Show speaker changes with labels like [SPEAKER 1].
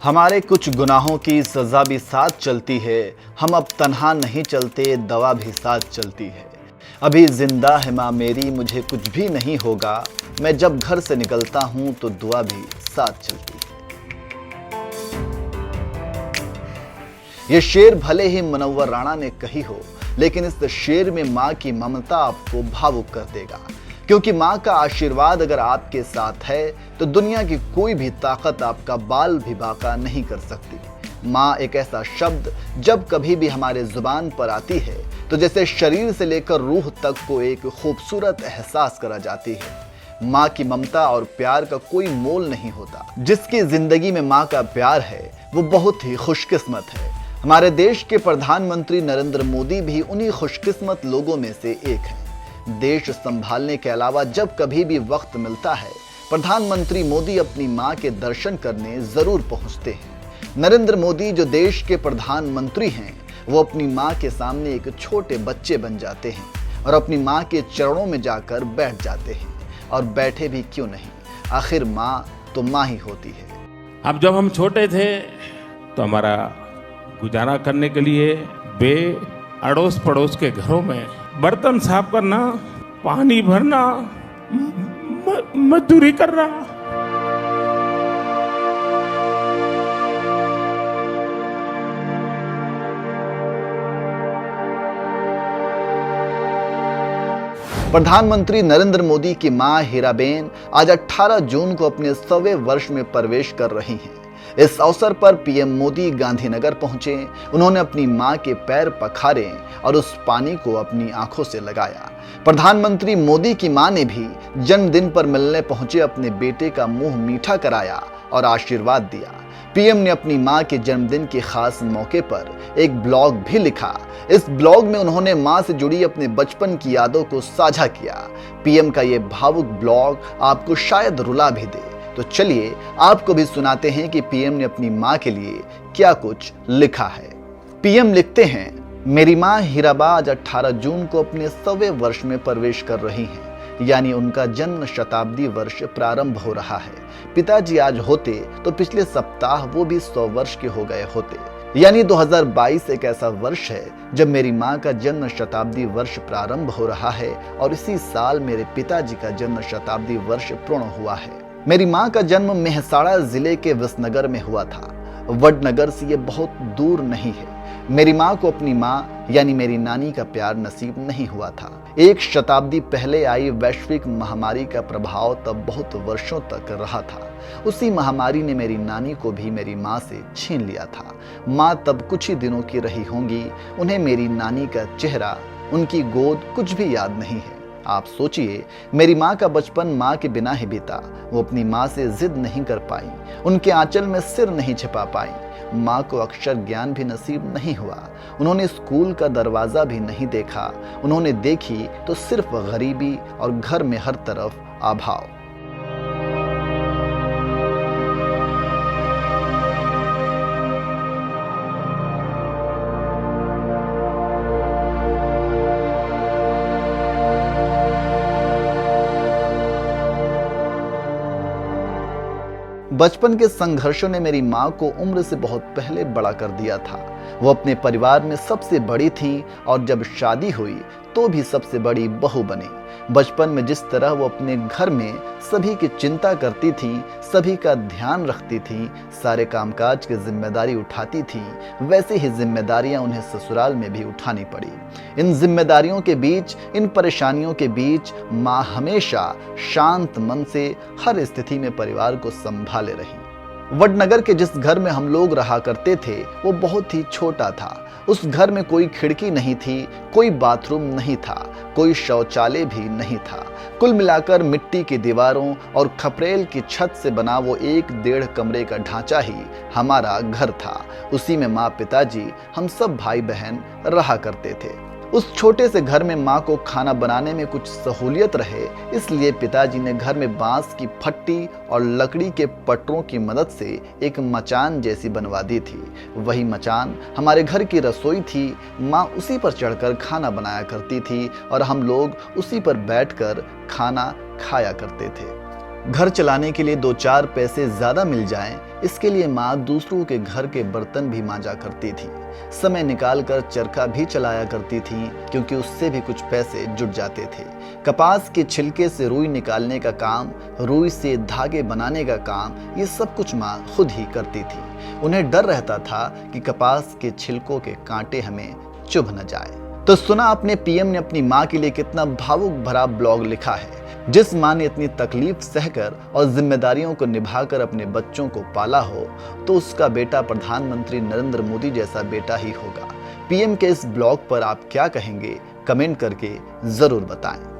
[SPEAKER 1] हमारे कुछ गुनाहों की सज़ा भी साथ चलती है। हम अब तन्हा नहीं चलते, दवा भी साथ चलती है। अभी जिंदा है माँ मेरी, मुझे कुछ भी नहीं होगा। मैं जब घर से निकलता हूँ तो दुआ भी साथ चलती है। ये शेर भले ही मुनव्वर राणा ने कही हो, लेकिन इस शेर में माँ की ममता आपको भावुक कर देगा। क्योंकि माँ का आशीर्वाद अगर आपके साथ है तो दुनिया की कोई भी ताकत आपका बाल भी बांका नहीं कर सकती। माँ एक ऐसा शब्द जब कभी भी हमारे जुबान पर आती है तो जैसे शरीर से लेकर रूह तक को एक खूबसूरत एहसास करा जाती है। माँ की ममता और प्यार का कोई मोल नहीं होता। जिसकी जिंदगी में माँ का प्यार है वो बहुत ही खुशकिस्मत है। हमारे देश के प्रधानमंत्री नरेंद्र मोदी भी उन्हीं खुशकिस्मत लोगों में से एक हैं। देश संभालने के अलावा जब कभी भी वक्त मिलता है, प्रधानमंत्री मोदी अपनी मां के दर्शन करने जरूर पहुंचते हैं। नरेंद्र मोदी जो देश के प्रधानमंत्री हैं, वो अपनी मां के सामने एक छोटे बच्चे बन जाते हैं और अपनी मां के चरणों में जाकर बैठ जाते हैं। और बैठे भी क्यों नहीं, आखिर मां तो मां ही होती है।
[SPEAKER 2] अब जब हम छोटे थे तो हमारा गुजारा करने के लिए अड़ोस पड़ोस के घरों में बर्तन साफ करना, पानी भरना, मजदूरी करना।
[SPEAKER 1] प्रधानमंत्री नरेंद्र मोदी की मां हीराबेन आज 18 जून को अपने 100वें वर्ष में प्रवेश कर रही हैं। इस अवसर पर पीएम मोदी गांधीनगर पहुंचे। उन्होंने अपनी मां के पैर पखारे और उस पानी को अपनी आंखों से लगाया। प्रधानमंत्री मोदी की मां ने भी जन्मदिन पर मिलने पहुंचे अपने बेटे का मुंह मीठा कराया और आशीर्वाद दिया। पीएम ने अपनी मां के जन्मदिन के खास मौके पर एक ब्लॉग भी लिखा। इस ब्लॉग में उन्होंने मां से जुड़ी अपने बचपन की यादों को साझा किया। पीएम का ये भावुक ब्लॉग आपको शायद रुला भी दे, तो चलिए आपको भी सुनाते हैं कि पीएम ने अपनी मां के लिए क्या कुछ लिखा है। पीएम लिखते हैं, मेरी मां हीराबा आज 18 जून को अपने 100वें वर्ष में प्रवेश कर रही हैं, यानी उनका जन्म शताब्दी वर्ष प्रारंभ हो रहा है। पिताजी आज होते तो पिछले सप्ताह वो भी 100 वर्ष के हो गए होते। यानी 2022 एक ऐसा वर्ष है जब मेरी मां का जन्म शताब्दी वर्ष प्रारंभ हो रहा है और इसी साल मेरे पिताजी का जन्म शताब्दी वर्ष पूर्ण हुआ है। मेरी मां का जन्म मेहसाणा जिले के विसनगर में हुआ था। वडनगर से ये बहुत दूर नहीं है। मेरी मां को अपनी मां यानी मेरी नानी का प्यार नसीब नहीं हुआ था। एक शताब्दी पहले आई वैश्विक महामारी का प्रभाव तब बहुत वर्षों तक रहा था। उसी महामारी ने मेरी नानी को भी मेरी मां से छीन लिया था। मां तब कुछ ही दिनों की रही होंगी। उन्हें मेरी नानी का चेहरा, उनकी गोद कुछ भी याद नहीं है। आप सोचिए, मेरी माँ का बचपन माँ के बिना ही बीता। वो अपनी माँ से जिद नहीं कर पाई, उनके आंचल में सिर नहीं छिपा पाई। माँ को अक्षर ज्ञान भी नसीब नहीं हुआ। उन्होंने स्कूल का दरवाजा भी नहीं देखा। उन्होंने देखी तो सिर्फ गरीबी और घर में हर तरफ अभाव। बचपन के संघर्षों ने मेरी माँ को उम्र से बहुत पहले बड़ा कर दिया था। वो अपने परिवार में सबसे बड़ी थी और जब शादी हुई तो भी सबसे बड़ी बहू बनी। बचपन में जिस तरह वो अपने घर में सभी की चिंता करती थी, सभी का ध्यान रखती थी, सारे कामकाज की जिम्मेदारी उठाती थी, वैसे ही जिम्मेदारियां उन्हें ससुराल में भी उठानी पड़ी। इन जिम्मेदारियों के बीच, इन परेशानियों के बीच माँ हमेशा शांत मन से हर स्थिति में परिवार को संभाले रही। वडनगर के जिस घर में हम लोग रहा करते थे वो बहुत ही छोटा था। उस घर में कोई खिड़की नहीं थी, कोई बाथरूम नहीं था, कोई शौचालय भी नहीं था। कुल मिलाकर मिट्टी की दीवारों और खपरेल की छत से बना वो 1-1.5 कमरे का ढांचा ही हमारा घर था। उसी में माँ, पिताजी, हम सब भाई बहन रहा करते थे। उस छोटे से घर में माँ को खाना बनाने में कुछ सहूलियत रहे, इसलिए पिताजी ने घर में बांस की फट्टी और लकड़ी के पटरों की मदद से एक मचान जैसी बनवा दी थी। वही मचान हमारे घर की रसोई थी। माँ उसी पर चढ़कर खाना बनाया करती थी और हम लोग उसी पर बैठकर खाना खाया करते थे। घर चलाने के लिए 2-4 पैसे ज्यादा मिल जाएं, इसके लिए माँ दूसरों के घर के बर्तन भी मांजा करती थी। समय निकालकर चरखा भी चलाया करती थी, क्योंकि उससे भी कुछ पैसे जुट जाते थे। कपास के छिलके से रुई निकालने का काम, रुई से धागे बनाने का काम, ये सब कुछ माँ खुद ही करती थी। उन्हें डर रहता था कि कपास के छिलकों के कांटे हमें चुभ न जाए। तो सुना आपने, पीएम ने अपनी माँ के लिए कितना भावुक भरा ब्लॉग लिखा है। जिस माँ ने इतनी तकलीफ सहकर और जिम्मेदारियों को निभाकर अपने बच्चों को पाला हो, तो उसका बेटा प्रधानमंत्री नरेंद्र मोदी जैसा बेटा ही होगा। पीएम के इस ब्लॉग पर आप क्या कहेंगे, कमेंट करके जरूर बताएं।